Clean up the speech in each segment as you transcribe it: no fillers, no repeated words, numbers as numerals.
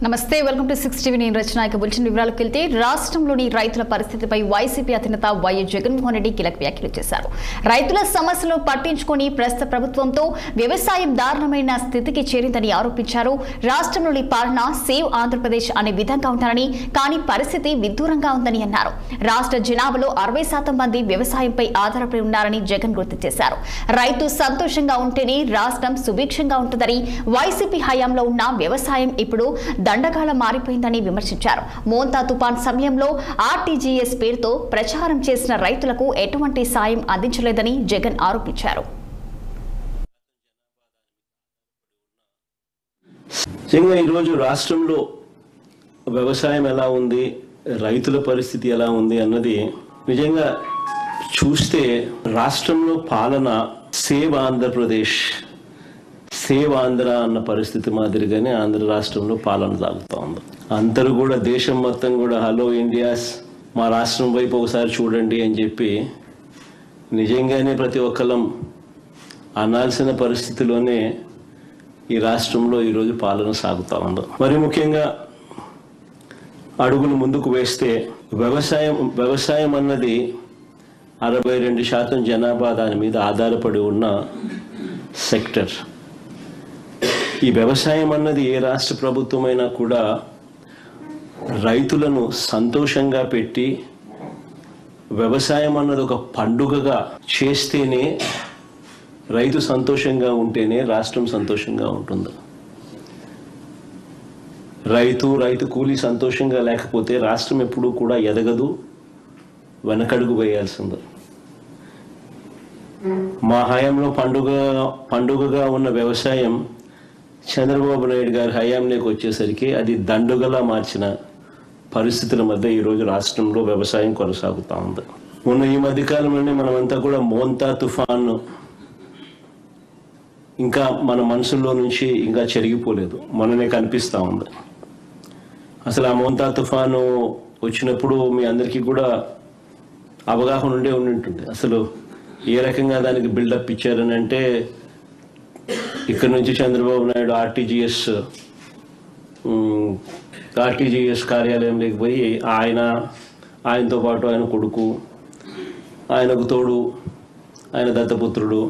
నమస్తే welcome to 6 TV నేను రచన ఇక బులెటిన్ వివరాలకు వెళ్తే రాష్ట్రంలోని రైతుల పరిస్థితిపై వైసీపీ అధినేత వైఎస్ జగన్మోహన్ రెడ్డి కీలక వ్యాఖ్యలు చేశారు. రైతుల సమస్యలను పట్టించుకొని ప్రస్తుత ప్రభుత్వంతో వ్యవసాయం దారుణమైన స్థితికి చేరిందని ఆరోపించారు. రాష్ట్రంలోని పాలన సేవ్ ఆంధ్రప్రదేశ్ అనే విధంగా ఉండాలని కానీ పరిస్థితి విదూరంగా ఉందని అన్నారు. రాష్ట్ర జనాభాలో 60% మంది వ్యవసాయంపై ఆధారపడి ఉన్నారని జగన్ గుర్తు చేశారు. రైతు సంతోషంగా ఉంటేనే రాష్ట్రం సుభిక్షంగా ఉంటుందని వైసీపీ హయాంలో ఉన్న వ్యవసాయం ఇప్పుడు దండగాల మారిపోయిందని విమర్శించారు. మోంతా తుఫాన్ సమయంలో ఆర్టీజీఎస్ పేరుతో ప్రచారం చేసిన రైతులకు ఎటువంటి సాయం అందించలేదని జగన్ ఆరోపించారు. ఈరోజు రాష్ట్రంలో వ్యవసాయం ఎలా ఉంది, రైతుల పరిస్థితి ఎలా ఉంది అన్నది నిజంగా చూస్తే రాష్ట్రంలో పాలన సేవ్ ఆంధ్రప్రదేశ్, సేవ్ ఆంధ్ర అన్న పరిస్థితి మాదిరిగానే ఆంధ్ర రాష్ట్రంలో పాలన సాగుతూ ఉంది. అందరూ కూడా దేశం మొత్తం కూడా హలో ఇండియాస్, మా రాష్ట్రం వైపు ఒకసారి చూడండి అని చెప్పి నిజంగానే ప్రతి ఒక్కరం అనాల్సిన పరిస్థితిలోనే ఈ రాష్ట్రంలో ఈరోజు పాలన సాగుతూ ఉంది. మరి ముఖ్యంగా అడుగులు ముందుకు వేస్తే వ్యవసాయం అన్నది 62% జనాభా దాని మీద ఆధారపడి ఉన్న సెక్టర్. ఈ వ్యవసాయం అన్నది ఏ రాష్ట్ర ప్రభుత్వమైనా కూడా రైతులను సంతోషంగా పెట్టి వ్యవసాయం అన్నది ఒక పండుగగా చేస్తేనే, రైతు సంతోషంగా ఉంటేనే రాష్ట్రం సంతోషంగా ఉంటుంది. రైతు కూలీ సంతోషంగా లేకపోతే రాష్ట్రం ఎప్పుడూ కూడా ఎదగదు, వెనకడుగు వేయాల్సింది. మా హయాంలో పండుగగా ఉన్న వ్యవసాయం చంద్రబాబు నాయుడు గారి హయాంలోకి వచ్చేసరికి అది దండుగలా మార్చిన పరిస్థితుల మధ్య ఈరోజు రాష్ట్రంలో వ్యవసాయం కొనసాగుతూ ఉంది. ఈ మధ్యకాలంలోనే మనమంతా కూడా మోంతా తుఫాను ఇంకా మన మనసుల్లో నుంచి ఇంకా చెరిగిపోలేదు, మననే కనిపిస్తూ ఉంది. అసలు ఆ మోంతా తుఫాను వచ్చినప్పుడు మీ అందరికీ కూడా అవగాహన ఉండి ఉంటుంది. అసలు ఏ రకంగా దానికి బిల్డప్ ఇచ్చారని అంటే, ఇక్కడ నుంచి చంద్రబాబు నాయుడు ఆర్టీజీఎస్ కార్యాలయంలోకి పోయి ఆయనతో పాటు ఆయన కొడుకు, ఆయనకు తోడు ఆయన దత్తపుత్రుడు,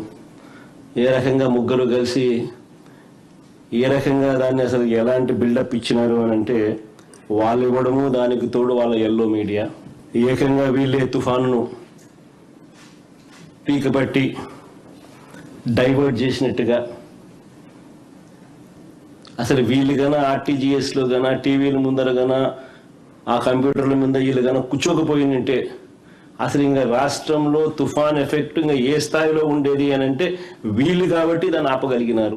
ఏ రకంగా ముగ్గురు కలిసి ఏ రకంగా దాన్ని అసలు ఎలాంటి బిల్డప్ ఇచ్చినారు అని అంటే, వాళ్ళు ఇవ్వడము, దానికి తోడు వాళ్ళ ఎల్లో మీడియా ఏకంగా వీళ్ళే తుఫానును పీకబట్టి డైవర్ట్ చేసినట్టుగా, అసలు వీళ్ళు గన ఆర్టీజీఎస్లో గన టీవీల ముందర గన ఆ కంప్యూటర్ల ముందర వీళ్ళు గన కూర్చోకపోయిందంటే అసలు ఇంకా రాష్ట్రంలో తుఫాన్ ఎఫెక్ట్ ఇంకా ఏ స్థాయిలో ఉండేది అని అంటే వీళ్ళు కాబట్టి దాన్ని ఆపగలిగినారు.